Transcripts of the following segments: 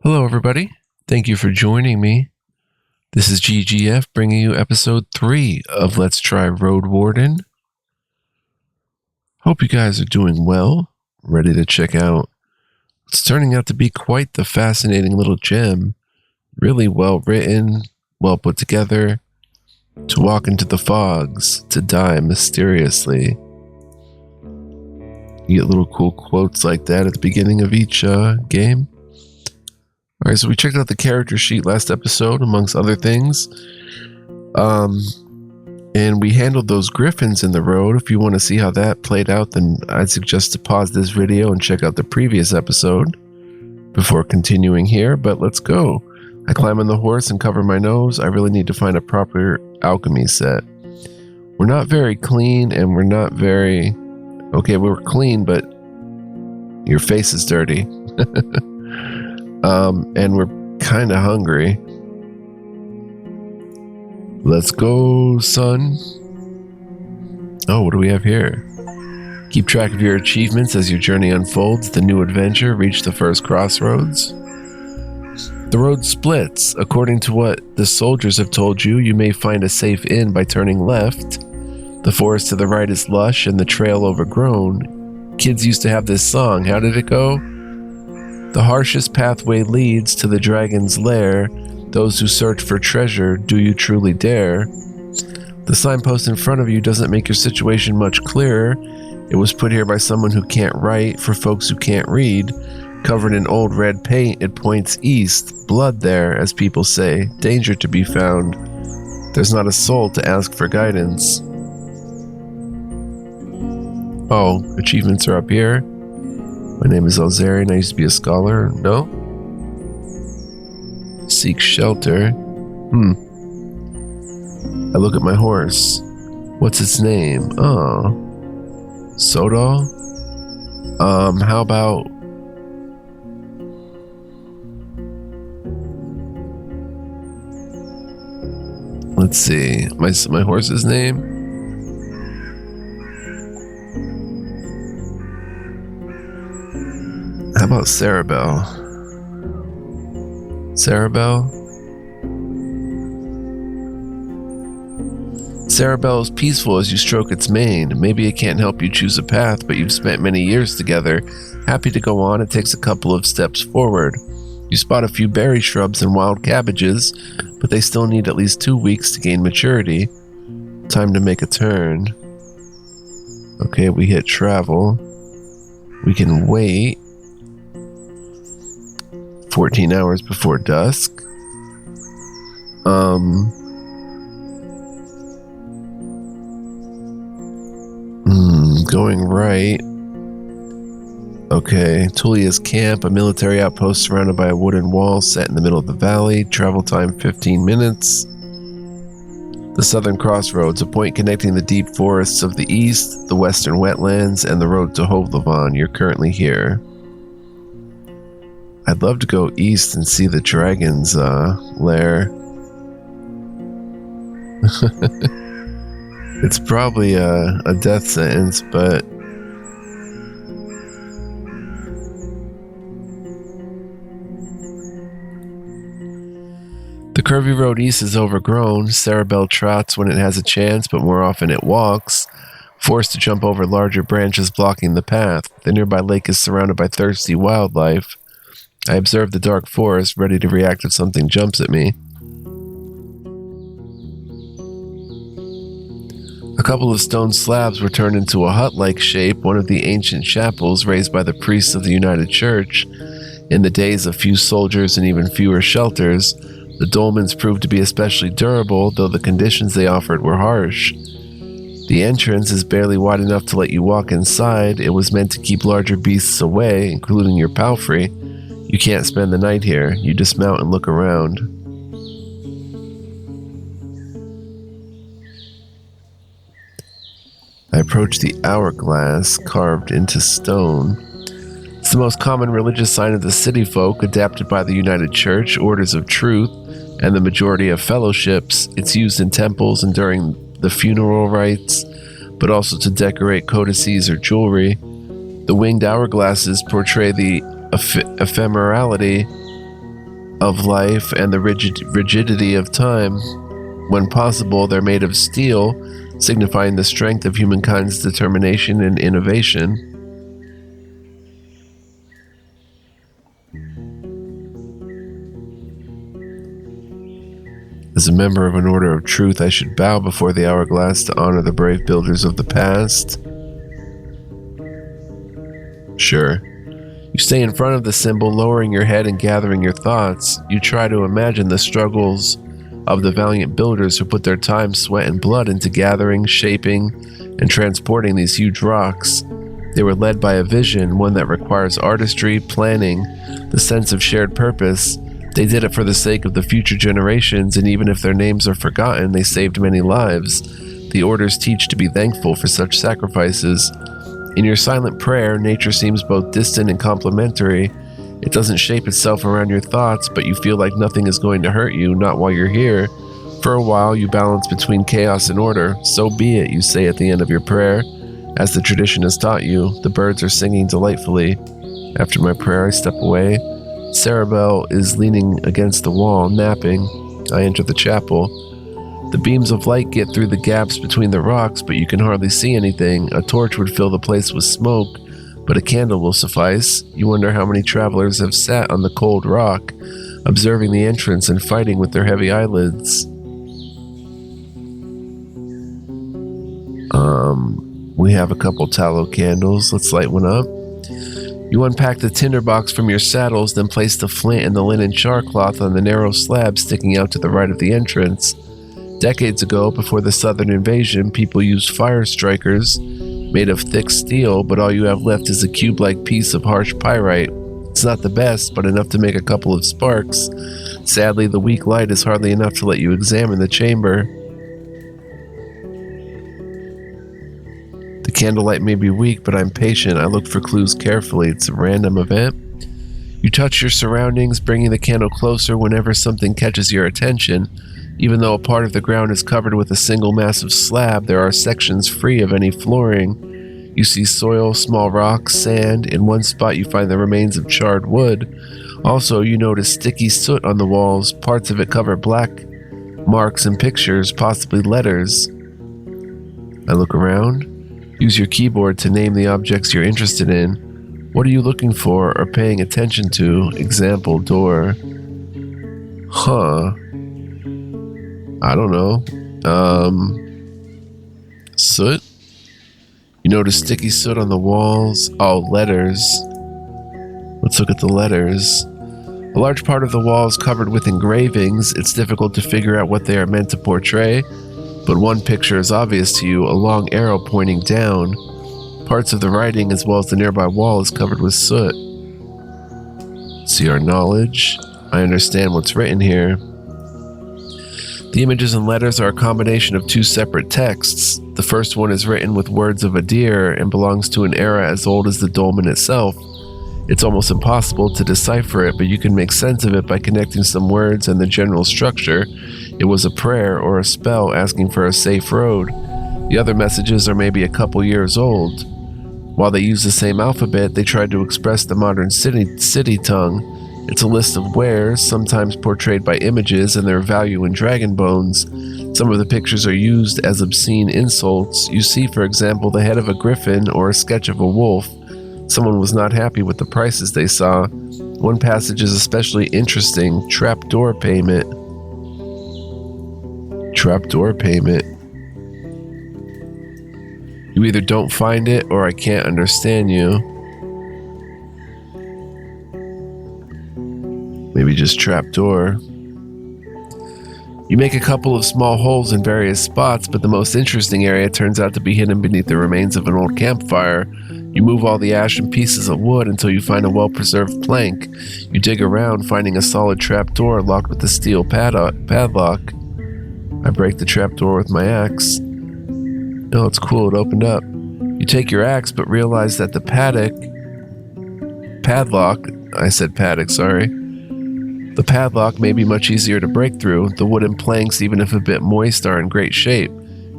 Hello, everybody. Thank you for joining me. This is GGF bringing you episode 3 of Let's Try Roadwarden. Hope you guys are doing well, ready to check out. It's turning out to be quite the fascinating little gem. Really well written, well put together. To walk into the fogs, to die mysteriously. You get little cool quotes like that at the beginning of each game. Alright, so we checked out the character sheet last episode, amongst other things. And we handled those griffins in the road. If you want to see how that played out, then I'd suggest to pause this video and check out the previous episode before continuing here, but let's go. I climb on the horse and cover my nose. I really need to find a proper alchemy set. We're not very clean, and we're not very... Okay, we were clean, but your face is dirty. And we're kind of hungry. Let's go, son. Oh, what do we have here? Keep track of your achievements as your journey unfolds. The new adventure, reach the first crossroads. The road splits. According to what the soldiers have told you, you may find a safe inn by turning left. The forest to the right is lush and the trail overgrown. Kids used to have this song. How did it go? The harshest pathway leads to the dragon's lair. Those who search for treasure, do you truly dare? The signpost in front of you doesn't make your situation much clearer. It was put here by someone who can't write for folks who can't read. Covered in old red paint, it points east. Blood there, as people say. Danger to be found. There's not a soul to ask for guidance. Oh, achievements are up here. My name is Elzarian. I used to be a scholar. No? Seek shelter. I look at my horse. What's its name? Oh. Sodal? How about... Let's see. My horse's name? How about Cerebel? Cerebel? Cerebel is peaceful as you stroke its mane. Maybe it can't help you choose a path, but you've spent many years together. Happy to go on, it takes a couple of steps forward. You spot a few berry shrubs and wild cabbages, but they still need at least 2 weeks to gain maturity. Time to make a turn. Okay, we hit travel. We can wait 14 hours before dusk. Going right. Okay, Tulia's camp, a military outpost surrounded by a wooden wall set in the middle of the valley. Travel time 15 minutes. The southern crossroads, a point connecting the deep forests of the east, the western wetlands, and the road to Hovlavon. You're currently here. I'd love to go east and see the dragon's lair. It's probably a death sentence, but... The curvy road east is overgrown. Cerebel trots when it has a chance, but more often it walks, forced to jump over larger branches blocking the path. The nearby lake is surrounded by thirsty wildlife. I observe the dark forest, ready to react if something jumps at me. A couple of stone slabs were turned into a hut-like shape, one of the ancient chapels raised by the priests of the United Church. In the days of few soldiers and even fewer shelters, the dolmens proved to be especially durable, though the conditions they offered were harsh. The entrance is barely wide enough to let you walk inside. It was meant to keep larger beasts away, including your palfrey. You can't spend the night here. You dismount and look around. I approach the hourglass carved into stone. It's the most common religious sign of the city folk, adapted by the United Church, Orders of Truth, and the majority of fellowships. It's used in temples and during the funeral rites, but also to decorate codices or jewelry. The winged hourglasses portray the ephemerality of life and the rigidity of time. When possible, they're made of steel, signifying the strength of humankind's determination and innovation. As a member of an order of truth, I should bow before the hourglass to honor the brave builders of the past. Sure. You stay in front of the symbol, lowering your head and gathering your thoughts. You try to imagine the struggles of the valiant builders who put their time, sweat, and blood into gathering, shaping, and transporting these huge rocks. They were led by a vision, one that requires artistry, planning, the sense of shared purpose. They did it for the sake of the future generations, and even if their names are forgotten, they saved many lives. The orders teach to be thankful for such sacrifices. In your silent prayer, nature seems both distant and complementary. It doesn't shape itself around your thoughts, but you feel like nothing is going to hurt you, not while you're here. For a while, you balance between chaos and order. So be it, you say at the end of your prayer. As the tradition has taught you, the birds are singing delightfully. After my prayer, I step away. Sarabelle is leaning against the wall, napping. I enter the chapel. The beams of light get through the gaps between the rocks, but you can hardly see anything. A torch would fill the place with smoke, but a candle will suffice. You wonder how many travelers have sat on the cold rock, observing the entrance and fighting with their heavy eyelids. We have a couple tallow candles. Let's light one up. You unpack the tinderbox from your saddles, then place the flint and the linen char cloth on the narrow slab sticking out to the right of the entrance. Decades ago, before the southern invasion, people used fire strikers made of thick steel, but all you have left is a cube-like piece of harsh pyrite. It's not the best, but enough to make a couple of sparks. Sadly, the weak light is hardly enough to let you examine the chamber. The candlelight may be weak, but I'm patient. I look for clues carefully. It's a random event. You touch your surroundings, bringing the candle closer whenever something catches your attention. Even though a part of the ground is covered with a single massive slab, there are sections free of any flooring. You see soil, small rocks, sand. In one spot you find the remains of charred wood. Also, you notice sticky soot on the walls. Parts of it cover black marks and pictures, possibly letters. I look around. Use your keyboard to name the objects you're interested in. What are you looking for or paying attention to? Example, door. I don't know. Soot? You notice sticky soot on the walls. Oh, letters. Let's look at the letters. A large part of the wall is covered with engravings. It's difficult to figure out what they are meant to portray, but one picture is obvious to you, a long arrow pointing down. Parts of the writing as well as the nearby wall is covered with soot. See our knowledge. I understand what's written here. The images and letters are a combination of two separate texts. The first one is written with words of a deer and belongs to an era as old as the dolmen itself. It's almost impossible to decipher it, but you can make sense of it by connecting some words and the general structure. It was a prayer or a spell asking for a safe road. The other messages are maybe a couple years old. While they use the same alphabet, they tried to express the modern city tongue. It's a list of wares, sometimes portrayed by images and their value in dragon bones. Some of the pictures are used as obscene insults. You see, for example, the head of a griffin or a sketch of a wolf. Someone was not happy with the prices they saw. One passage is especially interesting. Trapdoor payment. Trapdoor payment. You either don't find it or I can't understand you. Maybe just trapdoor. You make a couple of small holes in various spots, but the most interesting area turns out to be hidden beneath the remains of an old campfire. You move all the ash and pieces of wood until you find a well-preserved plank. You dig around, finding a solid trapdoor locked with a steel padlock. I break the trapdoor with my axe. Oh, it's cool, it opened up. You take your axe, but realize that the The padlock may be much easier to break through. The wooden planks, even if a bit moist, are in great shape.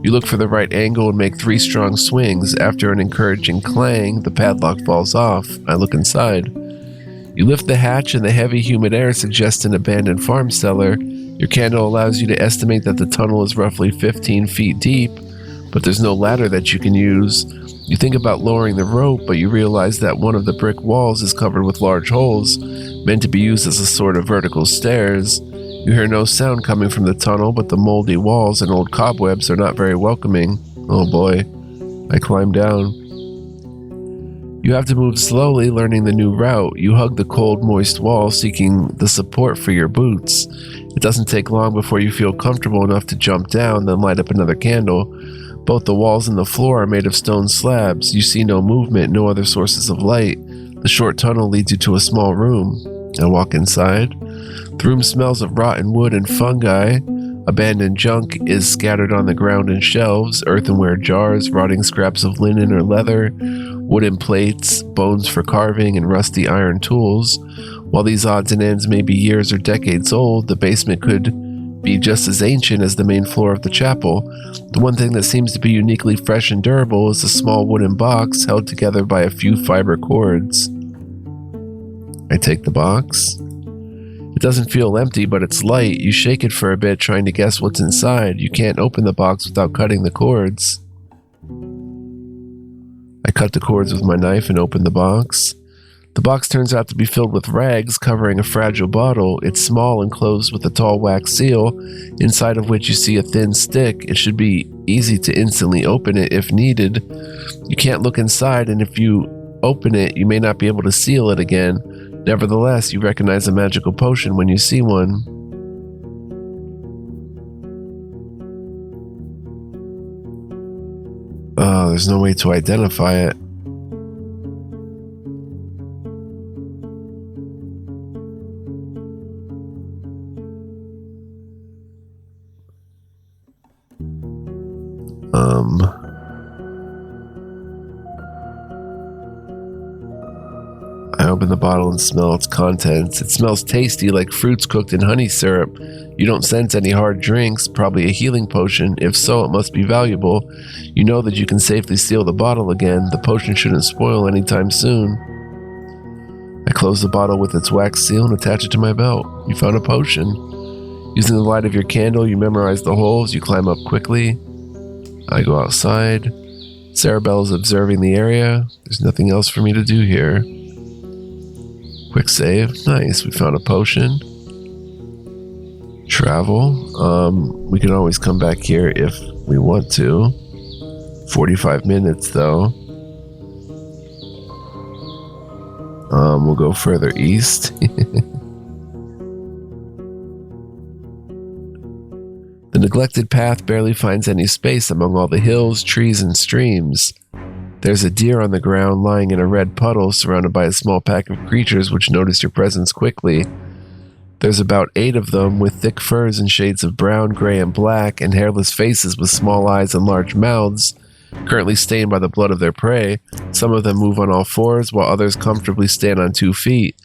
You look for the right angle and make 3 strong swings. After an encouraging clang, the padlock falls off. I look inside. You lift the hatch and the heavy, humid air suggests an abandoned farm cellar. Your candle allows you to estimate that the tunnel is roughly 15 feet deep, but there's no ladder that you can use. You think about lowering the rope, but you realize that one of the brick walls is covered with large holes, meant to be used as a sort of vertical stairs. You hear no sound coming from the tunnel, but the moldy walls and old cobwebs are not very welcoming. Oh boy. I climb down. You have to move slowly, learning the new route. You hug the cold, moist wall, seeking the support for your boots. It doesn't take long before you feel comfortable enough to jump down, then light up another candle. Both the walls and the floor are made of stone slabs. You see no movement, no other sources of light. The short tunnel leads you to a small room. I walk inside. The room smells of rotten wood and fungi. Abandoned junk is scattered on the ground in shelves, earthenware jars, rotting scraps of linen or leather, wooden plates, bones for carving, and rusty iron tools. While these odds and ends may be years or decades old, the basement could be just as ancient as the main floor of the chapel. The one thing that seems to be uniquely fresh and durable is a small wooden box held together by a few fiber cords. I take the box. It doesn't feel empty, but it's light. You shake it for a bit, trying to guess what's inside. You can't open the box without cutting the cords. I cut the cords with my knife and open the box. The box turns out to be filled with rags covering a fragile bottle. It's small and closed with a tall wax seal, inside of which you see a thin stick. It should be easy to instantly open it if needed. You can't look inside, and if you open it, you may not be able to seal it again. Nevertheless, you recognize a magical potion when you see one. Oh, there's no way to identify it. I open the bottle and smell its contents. It smells tasty, like fruits cooked in honey syrup. You don't sense any hard drinks, probably a healing potion. If so, it must be valuable. You know that you can safely seal the bottle again. The potion shouldn't spoil anytime soon. I close the bottle with its wax seal and attach it to my belt. You found a potion. Using the light of your candle, you memorize the holes. You climb up quickly. I go outside. Sarabelle is observing the area. There's nothing else for me to do here. Quick save. Nice. We found a potion. Travel. We can always come back here if we want to. 45 minutes though. We'll go further east. The neglected path barely finds any space among all the hills, trees, and streams. There's a deer on the ground lying in a red puddle surrounded by a small pack of creatures which notice your presence quickly. There's about 8 of them with thick furs in shades of brown, gray, and black, and hairless faces with small eyes and large mouths, currently stained by the blood of their prey. Some of them move on all fours, while others comfortably stand on 2 feet.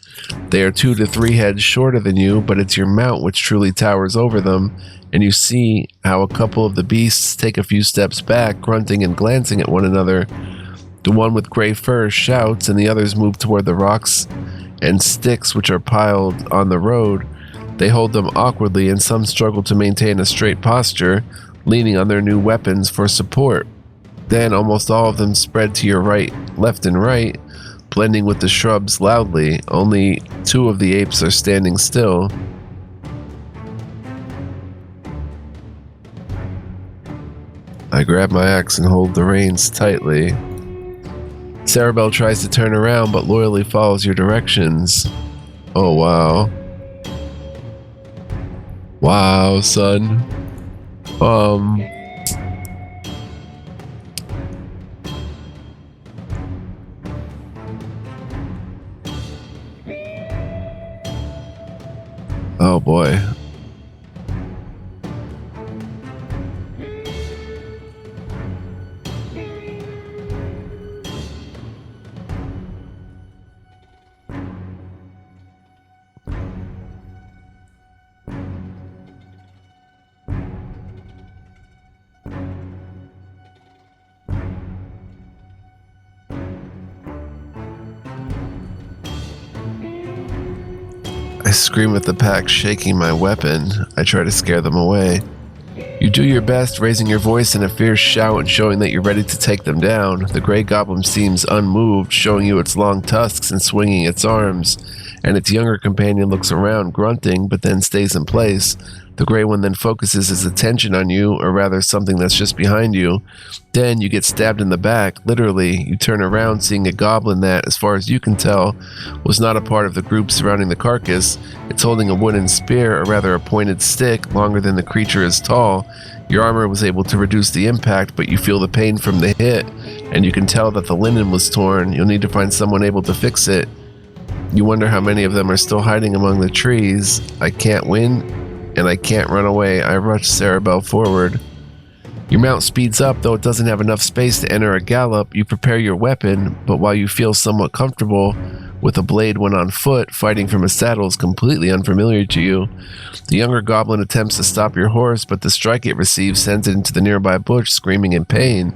They are 2 to 3 heads shorter than you, but it's your mount which truly towers over them, and you see how a couple of the beasts take a few steps back, grunting and glancing at one another. The one with gray fur shouts, and the others move toward the rocks and sticks which are piled on the road. They hold them awkwardly, and some struggle to maintain a straight posture, leaning on their new weapons for support. Then almost all of them spread to your right, left, and right, blending with the shrubs loudly. Only 2 of the apes are standing still. I grab my axe and hold the reins tightly. Sarabelle tries to turn around, but loyally follows your directions. Oh, wow. Wow, son. Oh, boy. I scream at the pack, shaking my weapon. I try to scare them away. You do your best, raising your voice in a fierce shout and showing that you're ready to take them down. The gray goblin seems unmoved, showing you its long tusks and swinging its arms, and its younger companion looks around, grunting, but then stays in place. The gray one then focuses his attention on you, or rather something that's just behind you. Then you get stabbed in the back, literally. You turn around, seeing a goblin that, as far as you can tell, was not a part of the group surrounding the carcass. It's holding a wooden spear, or rather a pointed stick, longer than the creature is tall. Your armor was able to reduce the impact, but you feel the pain from the hit, and you can tell that the linen was torn. You'll need to find someone able to fix it. You wonder how many of them are still hiding among the trees. I can't win, and I can't run away. I rush Cerebel forward. Your mount speeds up, though it doesn't have enough space to enter a gallop. You prepare your weapon, but while you feel somewhat comfortable with a blade when on foot, fighting from a saddle is completely unfamiliar to you. The younger goblin attempts to stop your horse, but the strike it receives sends it into the nearby bush, screaming in pain.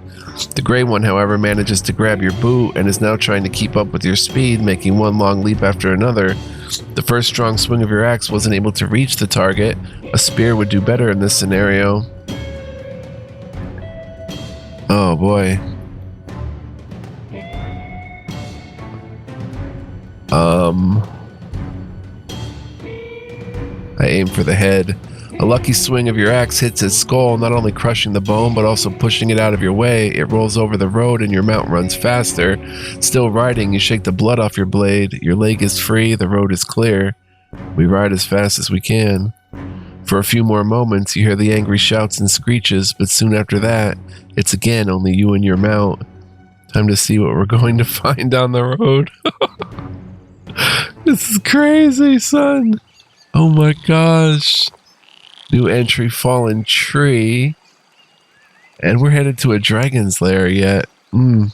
The gray one, however, manages to grab your boot and is now trying to keep up with your speed, making one long leap after another. The first strong swing of your axe wasn't able to reach the target. A spear would do better in this scenario. Oh boy. I aim for the head. A lucky swing of your axe hits its skull, not only crushing the bone, but also pushing it out of your way. It rolls over the road and your mount runs faster. Still riding, you shake the blood off your blade. Your leg is free, the road is clear. We ride as fast as we can. For a few more moments, you hear the angry shouts and screeches, but soon after that, it's again only you and your mount. Time to see what we're going to find down the road. This is crazy, son. Oh my gosh. New entry, fallen tree. And we're headed to a dragon's lair yet. Why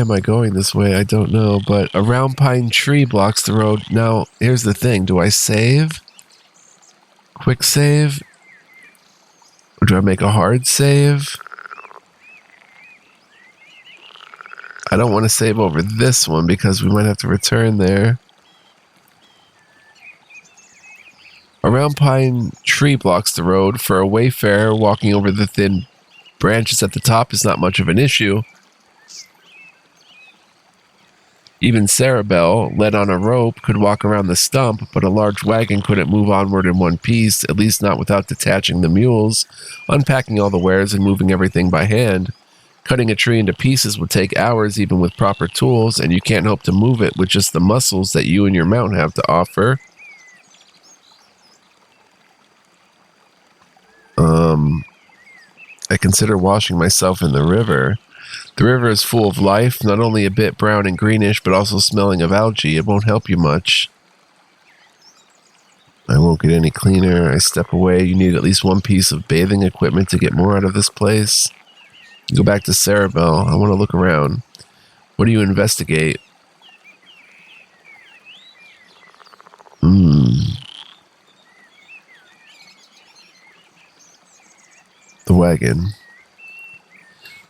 am I going this way? I don't know, but a round pine tree blocks the road. Now, here's the thing. Do I save? Quick save? Or do I make a hard save? I don't want to save over this one because we might have to return there. A round pine tree blocks the road. For a wayfarer, walking over the thin branches at the top is not much of an issue. Even Cerebel, led on a rope, could walk around the stump, but a large wagon couldn't move onward in one piece, at least not without detaching the mules, unpacking all the wares and moving everything by hand. Cutting a tree into pieces would take hours even with proper tools, and you can't hope to move it with just the muscles that you and your mount have to offer. I consider washing myself in the river. The river is full of life, not only a bit brown and greenish, but also smelling of algae. It won't help you much. I won't get any cleaner. I step away. You need at least one piece of bathing equipment to get more out of this place. Go back to Cerebel. I want to look around. What do you investigate? The wagon.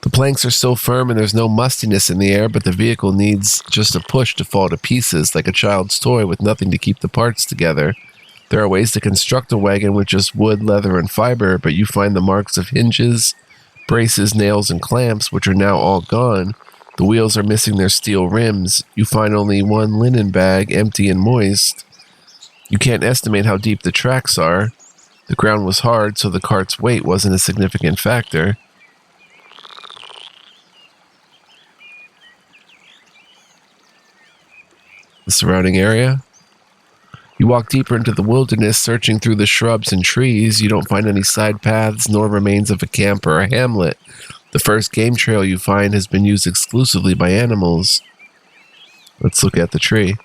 The planks are still firm and there's no mustiness in the air, but the vehicle needs just a push to fall to pieces like a child's toy with nothing to keep the parts together. There are ways to construct a wagon with just wood, leather, and fiber, but you find the marks of hinges, braces, nails, and clamps, which are now all gone. The wheels are missing their steel rims. You find only one linen bag, empty and moist. You can't estimate how deep the tracks are. The ground was hard, so the cart's weight wasn't a significant factor. The surrounding area? You walk deeper into the wilderness, searching through the shrubs and trees. You don't find any side paths, nor remains of a camp or a hamlet. The first game trail you find has been used exclusively by animals. Let's look at the tree.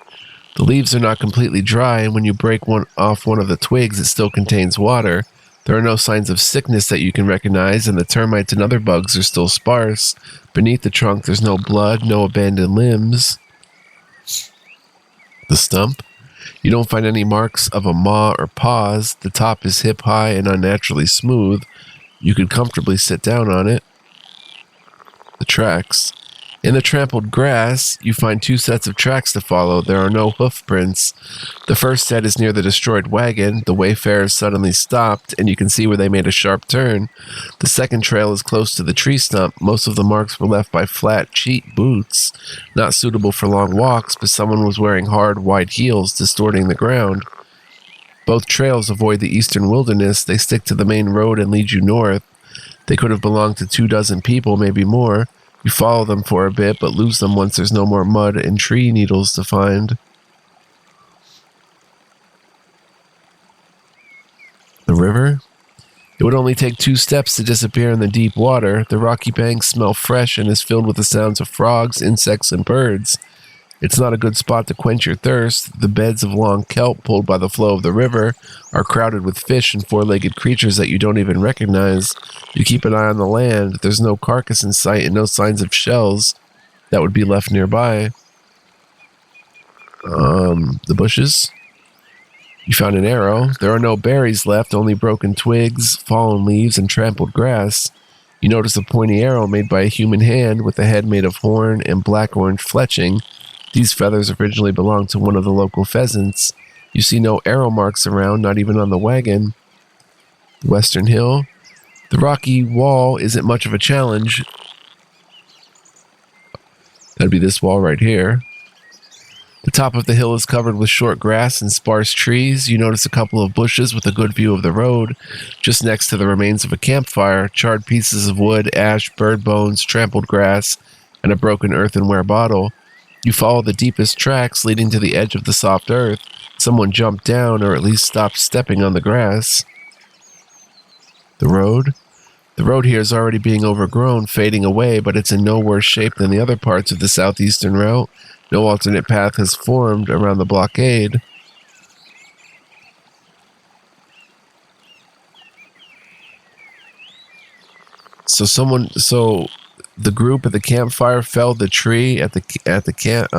The leaves are not completely dry, and when you break off one of the twigs, it still contains water. There are no signs of sickness that you can recognize, and the termites and other bugs are still sparse. Beneath the trunk, there's no blood, no abandoned limbs. The stump? You don't find any marks of a maw or paws. The top is hip-high and unnaturally smooth. You could comfortably sit down on it. The tracks. In the trampled grass, you find 2 sets of tracks to follow. There are no hoof prints. The first set is near the destroyed wagon. The wayfarers suddenly stopped, and you can see where they made a sharp turn. The second trail is close to the tree stump. Most of the marks were left by flat, cheap boots, not suitable for long walks, but someone was wearing hard, wide heels, distorting the ground. Both trails avoid the eastern wilderness. They stick to the main road and lead you north. They could have belonged to 24 people, maybe more. You follow them for a bit, but lose them once there's no more mud and tree needles to find. The river? It would only take 2 steps to disappear in the deep water. The rocky banks smell fresh and is filled with the sounds of frogs, insects, and birds. It's not a good spot to quench your thirst. The beds of long kelp pulled by the flow of the river are crowded with fish and 4-legged creatures that you don't even recognize. You keep an eye on the land. There's no carcass in sight and no signs of shells that would be left nearby. The bushes. You found an arrow. There are no berries left, only broken twigs, fallen leaves, and trampled grass. You notice a pointy arrow made by a human hand with a head made of horn and black-orange fletching. These feathers originally belonged to one of the local pheasants. You see no arrow marks around, not even on the wagon. The western hill. The rocky wall isn't much of a challenge. That'd be this wall right here. The top of the hill is covered with short grass and sparse trees. You notice a couple of bushes with a good view of the road. Just next to the remains of a campfire, charred pieces of wood, ash, bird bones, trampled grass, and a broken earthenware bottle. You follow the deepest tracks leading to the edge of the soft earth. Someone jumped down or at least stopped stepping on the grass. The road? The road here is already being overgrown, fading away, but it's in no worse shape than the other parts of the southeastern route. No alternate path has formed around the blockade. So the group at the campfire felled the tree at the camp.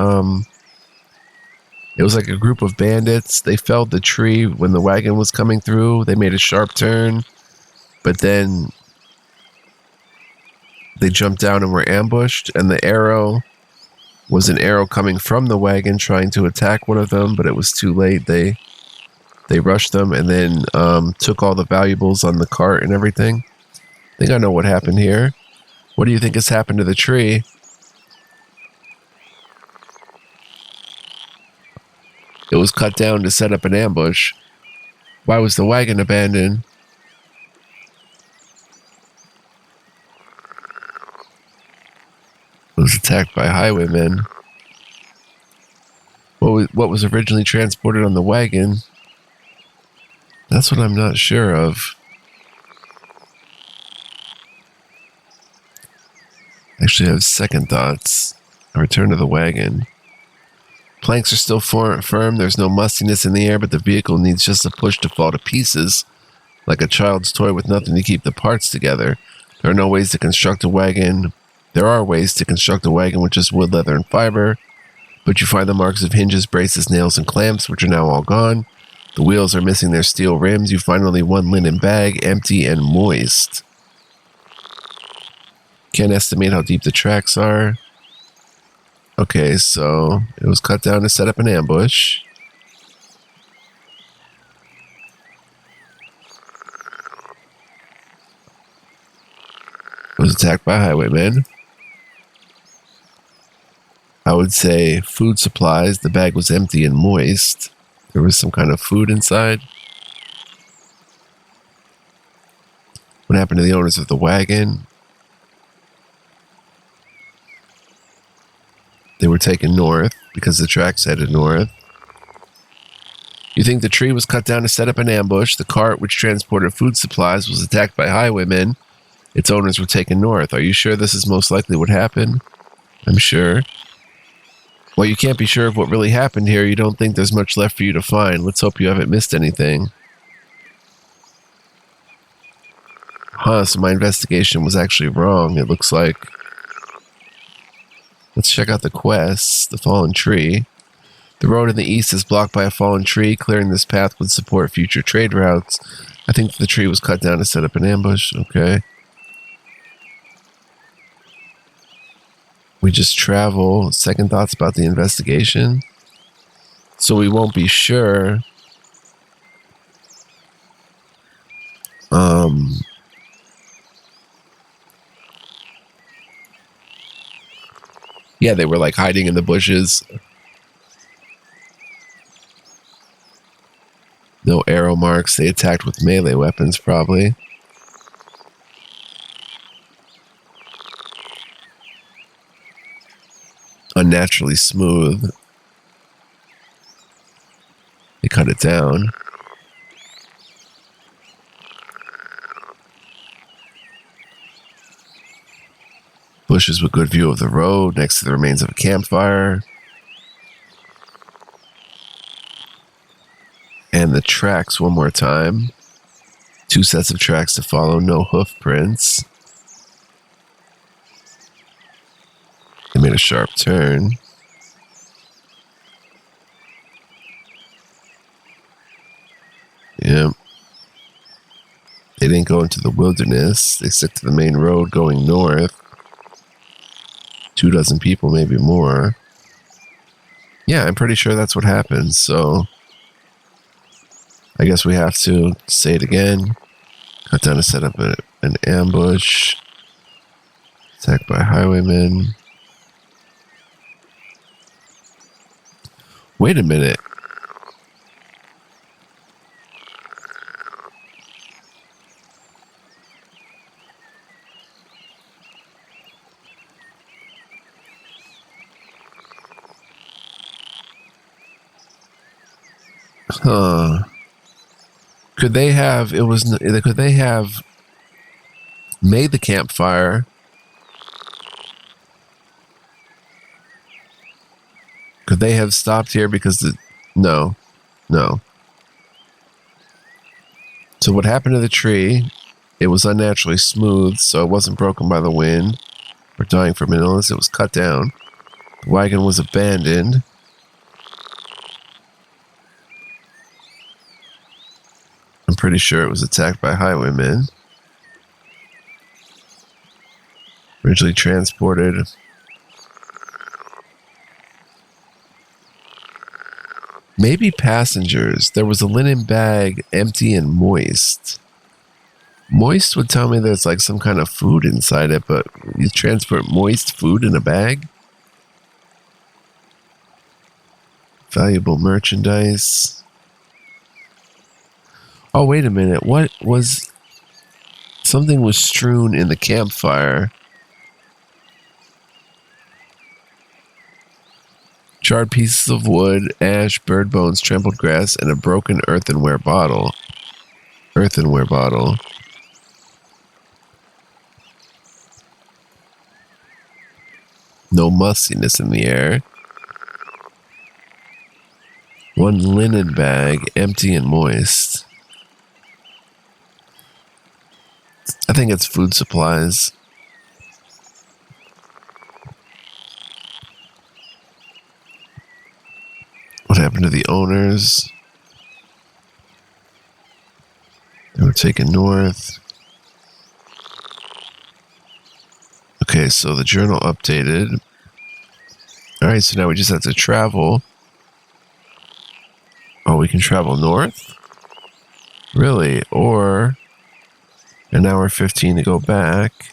It was like a group of bandits. They felled the tree when the wagon was coming through. They made a sharp turn, but then they jumped down and were ambushed. And the arrow was an arrow coming from the wagon trying to attack one of them, but it was too late. They rushed them and then took all the valuables on the cart and everything. I think I know what happened here. What do you think has happened to the tree? It was cut down to set up an ambush. Why was the wagon abandoned? It was attacked by highwaymen. What was originally transported on the wagon? That's what I'm not sure of. Actually, I have second thoughts. I return to the wagon. Planks are still firm. There's no mustiness in the air, but the vehicle needs just a push to fall to pieces, like a child's toy with nothing to keep the parts together. There are no ways to construct a wagon. There are ways to construct a wagon with just wood, leather, and fiber, but you find the marks of hinges, braces, nails, and clamps, which are now all gone. The wheels are missing their steel rims. You find only one linen bag, empty and moist. Can't estimate how deep the tracks are. Okay, so it was cut down to set up an ambush. It was attacked by highwaymen. I would say food supplies. The bag was empty and moist. There was some kind of food inside. What happened to the owners of the wagon? They were taken north because the tracks headed north. You think the tree was cut down to set up an ambush. The cart, which transported food supplies, was attacked by highwaymen. Its owners were taken north. Are you sure this is most likely what happened? I'm sure. Well, you can't be sure of what really happened here. You don't think there's much left for you to find. Let's hope you haven't missed anything. So my investigation was actually wrong, it looks like. Let's check out the quests. The fallen tree. The road in the east is blocked by a fallen tree. Clearing this path would support future trade routes. I think the tree was cut down to set up an ambush. Okay. We just travel. Second thoughts about the investigation. So we won't be sure. Yeah, they were like hiding in the bushes. No arrow marks. They attacked with melee weapons, probably. Unnaturally smooth. They cut it down. Bushes with good view of the road next to the remains of a campfire. And the tracks one more time. 2 sets of tracks to follow, no hoof prints. They made a sharp turn. Yep. They didn't go into the wilderness. They stuck to the main road going north. 2 dozen people, maybe more. Yeah, I'm pretty sure that's what happened, so I guess we have to say it again. Cut down to set up an ambush. Attacked by highwaymen. Wait a minute. Huh. Could they have made the campfire? Could they have stopped here because no. So what happened to the tree? It was unnaturally smooth, so it wasn't broken by the wind or dying from an illness. It was cut down. The wagon was abandoned. I'm pretty sure it was attacked by highwaymen. Originally transported. Maybe passengers. There was a linen bag, empty and moist. Moist would tell me there's like some kind of food inside it, but you transport moist food in a bag? Valuable merchandise. Oh, wait a minute. What was... Something was strewn in the campfire. Charred pieces of wood, ash, bird bones, trampled grass, and a broken earthenware bottle. No mustiness in the air. One linen bag, empty and moist. I think it's food supplies. What happened to the owners? They were taken north. Okay, so the journal updated. Alright, so now we just have to travel. Oh, we can travel north? Really? Or an hour 15 to go back.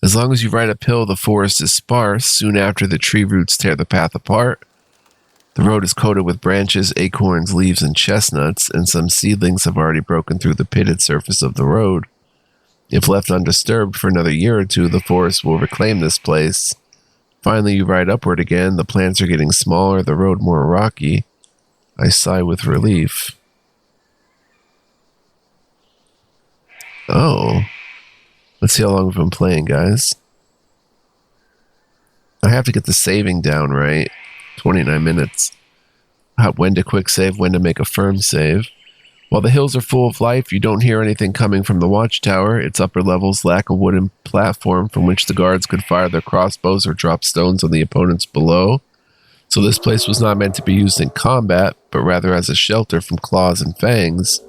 As long as you ride uphill, the forest is sparse. Soon after, the tree roots tear the path apart. The road is coated with branches, acorns, leaves, and chestnuts, and some seedlings have already broken through the pitted surface of the road. If left undisturbed for another year or two, the forest will reclaim this place. Finally, you ride upward again. The plants are getting smaller, the road more rocky. I sigh with relief. Oh. Let's see how long we've been playing, guys. I have to get the saving down right. 29 minutes. When to quick save, when to make a firm save. While the hills are full of life, you don't hear anything coming from the watchtower. Its upper levels lack a wooden platform from which the guards could fire their crossbows or drop stones on the opponents below. So this place was not meant to be used in combat, but rather as a shelter from claws and fangs.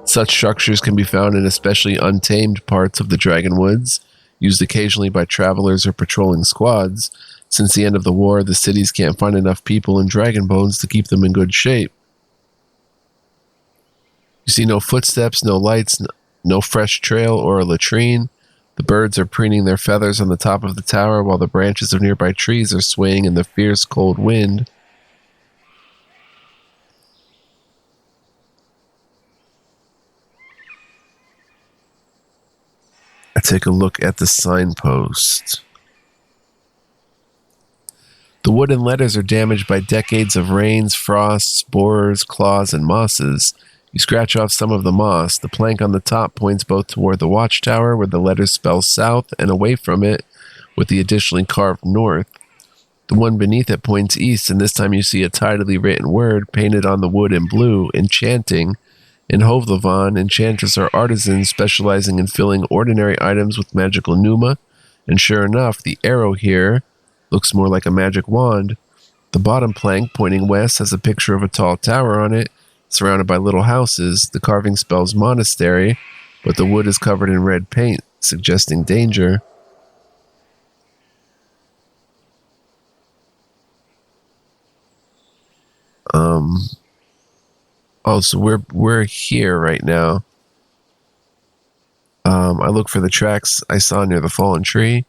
Such structures can be found in especially untamed parts of the Dragon Woods, used occasionally by travelers or patrolling squads. Since the end of the war, the cities can't find enough people and dragon bones to keep them in good shape. You see no footsteps, no lights, no fresh trail or a latrine. The birds are preening their feathers on the top of the tower while the branches of nearby trees are swaying in the fierce cold wind. I take a look at the signpost. The wooden letters are damaged by decades of rains, frosts, borers, claws, and mosses. You scratch off some of the moss. The plank on the top points both toward the watchtower, where the letters spell south, and away from it, with the additionally carved north. The one beneath it points east, and this time you see a tidily written word painted on the wood in blue, enchanting. In Hovlavan, enchanters are artisans specializing in filling ordinary items with magical pneuma, and sure enough, the arrow here looks more like a magic wand. The bottom plank, pointing west, has a picture of a tall tower on it, surrounded by little houses. The carving spells monastery, but the wood is covered in red paint, suggesting danger. So we're here right now. I look for the tracks I saw near the fallen tree.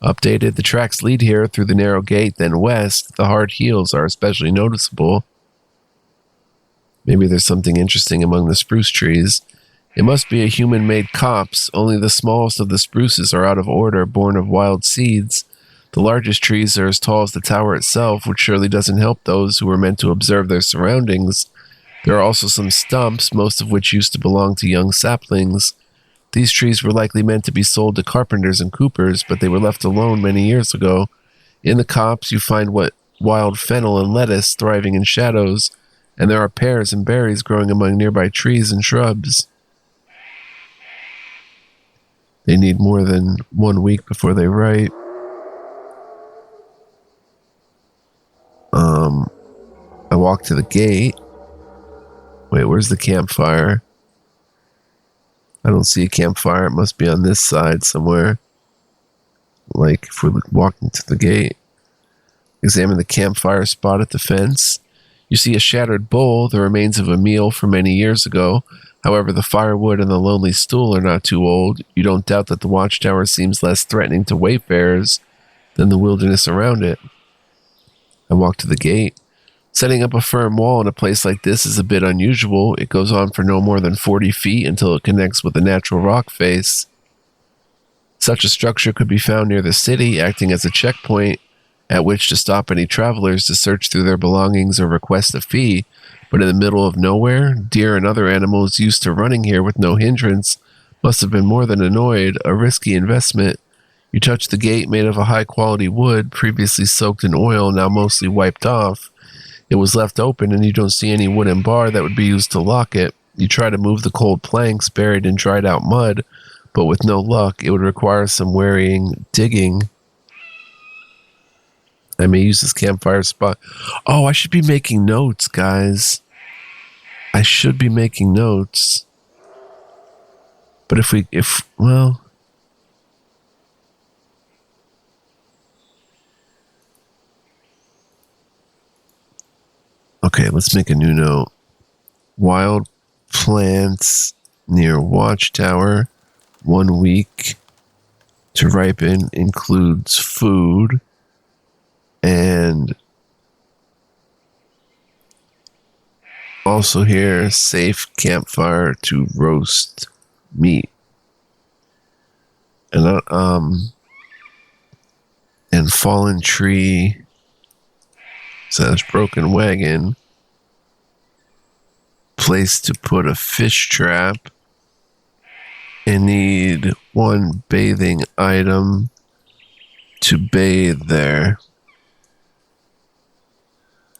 Updated, the tracks lead here through the narrow gate, then west. The hard heels are especially noticeable. Maybe there's something interesting among the spruce trees. It must be a human-made copse. Only the smallest of the spruces are out of order, born of wild seeds. The largest trees are as tall as the tower itself, which surely doesn't help those who were meant to observe their surroundings. There are also some stumps, most of which used to belong to young saplings. These trees were likely meant to be sold to carpenters and coopers, but they were left alone many years ago. In the copse, you find wild fennel and lettuce thriving in shadows, and there are pears and berries growing among nearby trees and shrubs. They need more than 1 week before they ripe. I walk to the gate. Wait, where's the campfire? I don't see a campfire. It must be on this side somewhere. Like, if we're walking to the gate. Examine the campfire spot at the fence. You see a shattered bowl, the remains of a meal from many years ago. However, the firewood and the lonely stool are not too old. You don't doubt that the watchtower seems less threatening to wayfarers than the wilderness around it. I walk to the gate. Setting up a firm wall in a place like this is a bit unusual. It goes on for no more than 40 feet until it connects with a natural rock face. Such a structure could be found near the city, acting as a checkpoint at which to stop any travelers to search through their belongings or request a fee. But in the middle of nowhere, deer and other animals used to running here with no hindrance must have been more than annoyed, a risky investment. You touch the gate made of a high-quality wood, previously soaked in oil, now mostly wiped off. It was left open, and you don't see any wooden bar that would be used to lock it. You try to move the cold planks buried in dried-out mud, but with no luck, it would require some wearying digging. I may use this campfire spot. Oh, I should be making notes, guys. I should be making notes. But well... Okay, let's make a new note. Wild plants near watchtower, 1 week to ripen, includes food and also here safe campfire to roast meat. And fallen tree / broken wagon, place to put a fish trap, and need 1 bathing item to bathe there.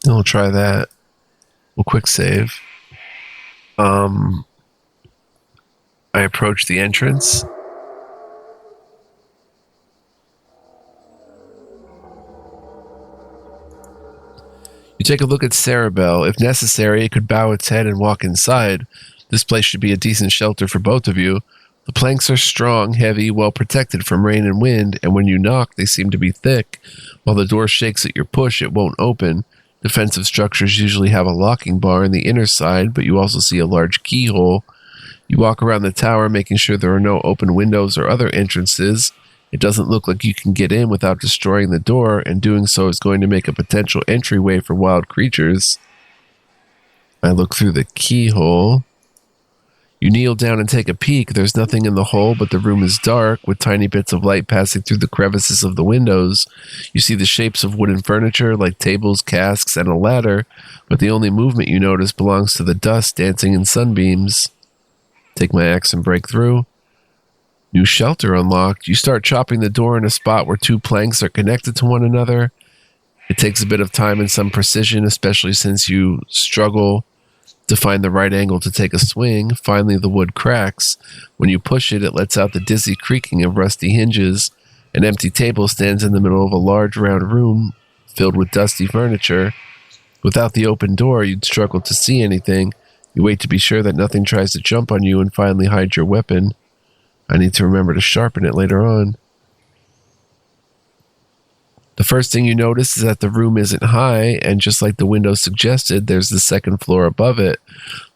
And we'll try that. We'll quick save. I approach the entrance. You take a look at Cerebel. If necessary, it could bow its head and walk inside. This place should be a decent shelter for both of you. The planks are strong, heavy, well protected from rain and wind, and when you knock, they seem to be thick. While the door shakes at your push, it won't open. Defensive structures usually have a locking bar on the inner side, but you also see a large keyhole. You walk around the tower, making sure there are no open windows or other entrances. It doesn't look like you can get in without destroying the door, and doing so is going to make a potential entryway for wild creatures. I look through the keyhole. You kneel down and take a peek. There's nothing in the hole, but the room is dark, with tiny bits of light passing through the crevices of the windows. You see the shapes of wooden furniture, like tables, casks, and a ladder, but the only movement you notice belongs to the dust dancing in sunbeams. Take my axe and break through. New shelter unlocked. You start chopping the door in a spot where two planks are connected to one another. It takes a bit of time and some precision, especially since you struggle to find the right angle to take a swing. Finally, the wood cracks. When you push it, it lets out the dizzy creaking of rusty hinges. An empty table stands in the middle of a large round room filled with dusty furniture. Without the open door, you'd struggle to see anything. You wait to be sure that nothing tries to jump on you and finally hide your weapon. I need to remember to sharpen it later on. The first thing you notice is that the room isn't high, and just like the window suggested, there's the second floor above it.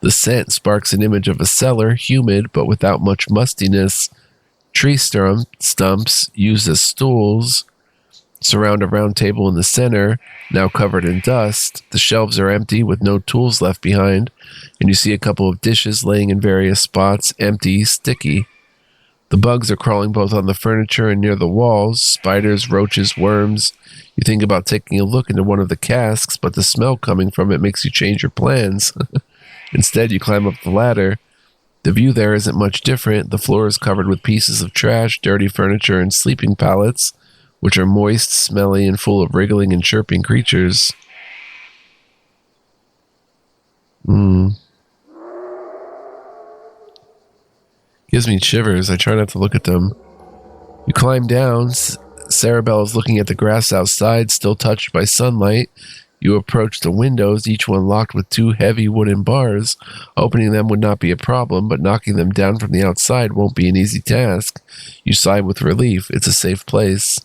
The scent sparks an image of a cellar, humid but without much mustiness. Tree stumps, used as stools, surround a round table in the center, now covered in dust. The shelves are empty with no tools left behind, and you see a couple of dishes laying in various spots, empty, sticky. The bugs are crawling both on the furniture and near the walls, spiders, roaches, worms. You think about taking a look into one of the casks, but the smell coming from it makes you change your plans. Instead, you climb up the ladder. The view there isn't much different. The floor is covered with pieces of trash, dirty furniture, and sleeping pallets, which are moist, smelly, and full of wriggling and chirping creatures. Gives me shivers. I try not to look at them. You climb down. Sarabelle is looking at the grass outside, still touched by sunlight. You approach the windows, each one locked with two heavy wooden bars. Opening them would not be a problem, but knocking them down from the outside won't be an easy task. You sigh with relief. It's a safe place.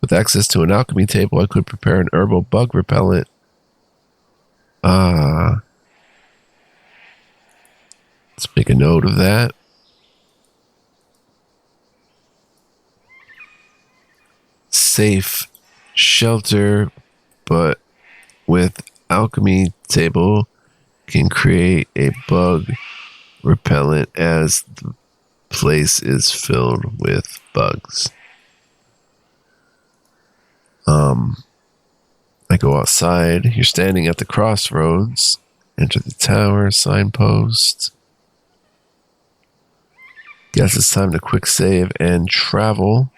With access to an alchemy table, I could prepare an herbal bug repellent. Let's make a note of that. Safe shelter, but with alchemy table can create a bug repellent as the place is filled with bugs. I go outside. You're standing at the crossroads. Enter the tower, signpost. Guess it's time to quick save and travel.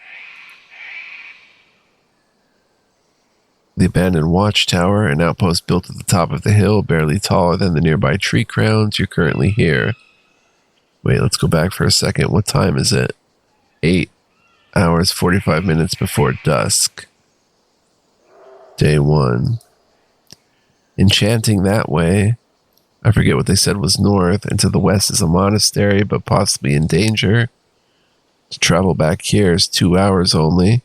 The abandoned watchtower, an outpost built at the top of the hill, barely taller than the nearby tree crowns. You're currently here. Wait, let's go back for a second. What time is it? 8 hours, 45 minutes before dusk. Day 1. Enchanting that way. I forget what they said was north, and to the west is a monastery, but possibly in danger. To travel back here is 2 hours only.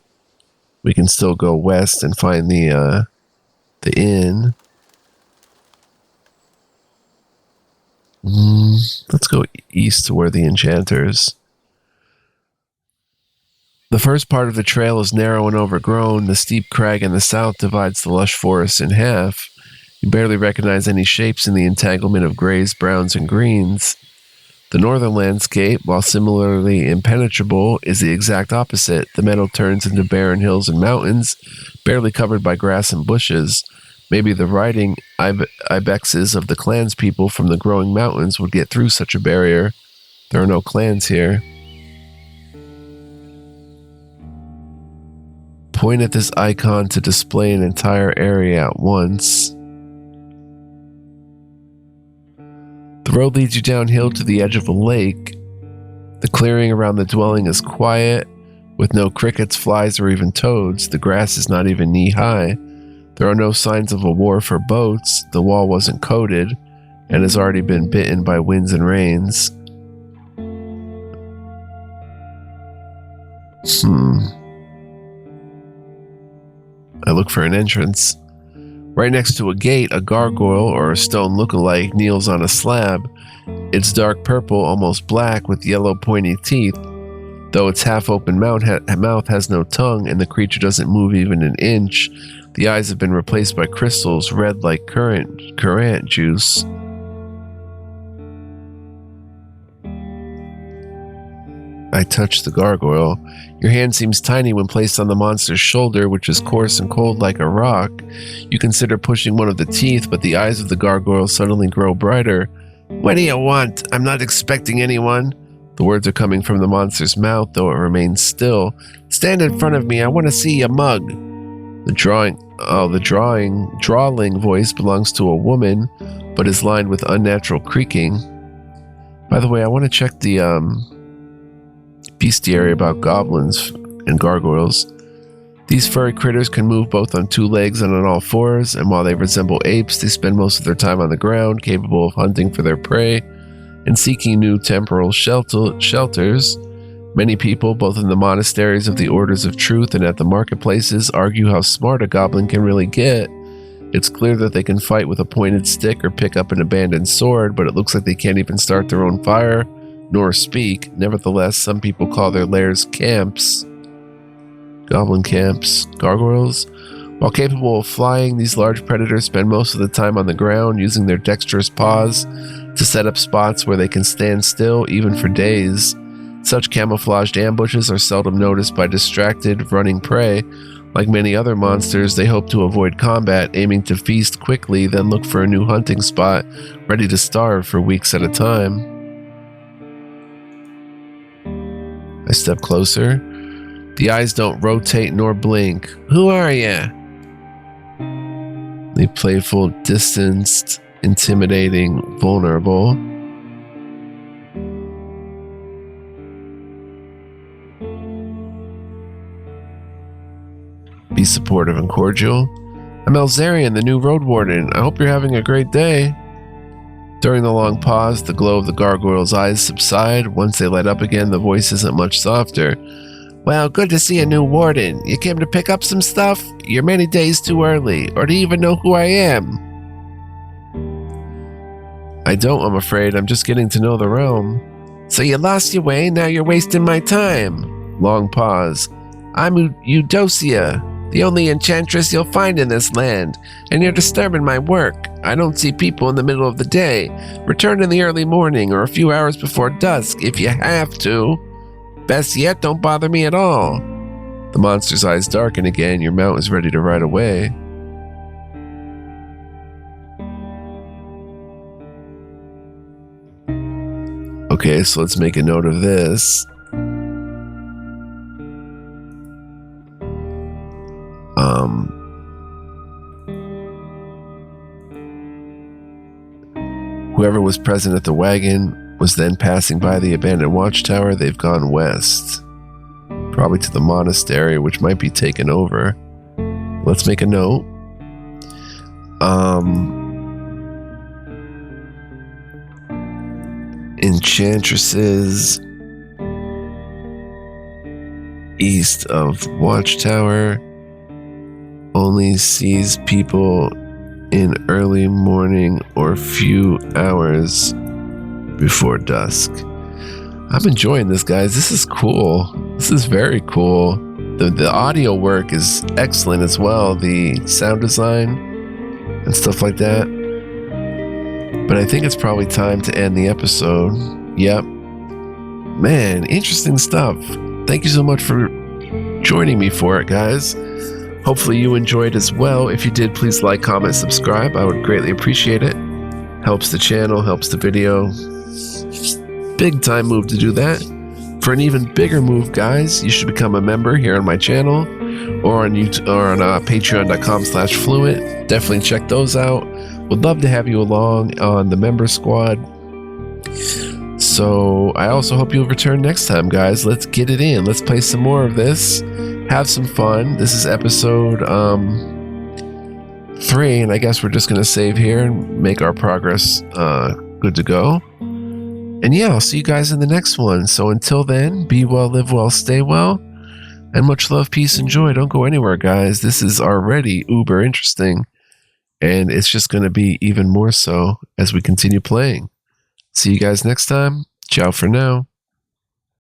We can still go west and find the inn. Let's go east to where the enchanters. The first part of the trail is narrow and overgrown. The steep crag in the south divides the lush forest in half. You barely recognize any shapes in the entanglement of grays, browns, and greens. The northern landscape, while similarly impenetrable, is the exact opposite. The meadow turns into barren hills and mountains, barely covered by grass and bushes. Maybe the riding ibexes of the clanspeople from the growing mountains would get through such a barrier. There are no clans here. Point at this icon to display an entire area at once. The road leads you downhill to the edge of a lake. The clearing around the dwelling is quiet, with no crickets, flies, or even toads. The grass is not even knee-high. There are no signs of a war for boats. The wall wasn't coated, and has already been bitten by winds and rains. I look for an entrance. Right next to a gate, a gargoyle or a stone look-alike kneels on a slab. It's dark purple, almost black, with yellow pointy teeth. Though its half-open mouth has no tongue and the creature doesn't move even an inch, the eyes have been replaced by crystals, red like currant juice. I touch the gargoyle. Your hand seems tiny when placed on the monster's shoulder, which is coarse and cold like a rock. You consider pushing one of the teeth, but the eyes of the gargoyle suddenly grow brighter. What do you want? I'm not expecting anyone. The words are coming from the monster's mouth, though it remains still. Stand in front of me. I want to see your mug. The drawling voice belongs to a woman, but is lined with unnatural creaking. By the way, I want to check the bestiary about goblins and gargoyles. These furry critters can move both on two legs and on all fours, and while they resemble apes, they spend most of their time on the ground, capable of hunting for their prey and seeking new temporal shelters. Many people, both in the monasteries of the Orders of Truth and at the marketplaces, argue how smart a goblin can really get. It's clear that they can fight with a pointed stick or pick up an abandoned sword, but it looks like they can't even start their own fire, nor speak. Nevertheless, some people call their lairs camps. Goblin camps. Gargoyles? While capable of flying, these large predators spend most of the time on the ground, using their dexterous paws to set up spots where they can stand still, even for days. Such camouflaged ambushes are seldom noticed by distracted, running prey. Like many other monsters, they hope to avoid combat, aiming to feast quickly, then look for a new hunting spot, ready to starve for weeks at a time. I step closer. The eyes don't rotate nor blink. Who are ya? The playful, distanced, intimidating, vulnerable. Be supportive and cordial. I'm Elzarian, the new Roadwarden. I hope you're having a great day. During the long pause, the glow of the gargoyle's eyes subside. Once they light up again, the voice isn't much softer. Well, good to see a new warden. You came to pick up some stuff? You're many days too early, or do you even know who I am? I don't, I'm afraid. I'm just getting to know the realm. So you lost your way, now you're wasting my time. Long pause. I'm Eudocia, the only enchantress you'll find in this land, and you're disturbing my work. I don't see people in the middle of the day. Return in the early morning or a few hours before dusk if you have to. Best yet, don't bother me at all. The monster's eyes darken again. Your mount is ready to ride away. Okay, so let's make a note of this. Whoever was present at the wagon was then passing by the abandoned watchtower. They've gone west, probably to the monastery, which might be taken over. Let's make a note. Enchantresses east of watchtower only sees people in early morning or few hours before dusk. I'm enjoying this, guys. This is cool. This is very cool. The audio work is excellent as well. The sound design and stuff like that. But I think it's probably time to end the episode. Yep. Man, interesting stuff. Thank you so much for joining me for it, guys. Hopefully you enjoyed as well. If you did, please like, comment, subscribe. I would greatly appreciate it. Helps the channel, helps the video. Big time move to do that. For an even bigger move, guys, you should become a member here on my channel or on YouTube or on patreon.com/fluent. Definitely check those out. Would love to have you along on the member squad. So I also hope you'll return next time, guys. Let's get it in. Let's play some more of this. Have some fun. This is episode 3, and I guess we're just going to save here and make our progress good to go. And yeah, I'll see you guys in the next one. So until then, be well, live well, stay well, and much love, peace, and joy. Don't go anywhere, guys. This is already uber interesting, and it's just going to be even more so as we continue playing. See you guys next time. Ciao for now.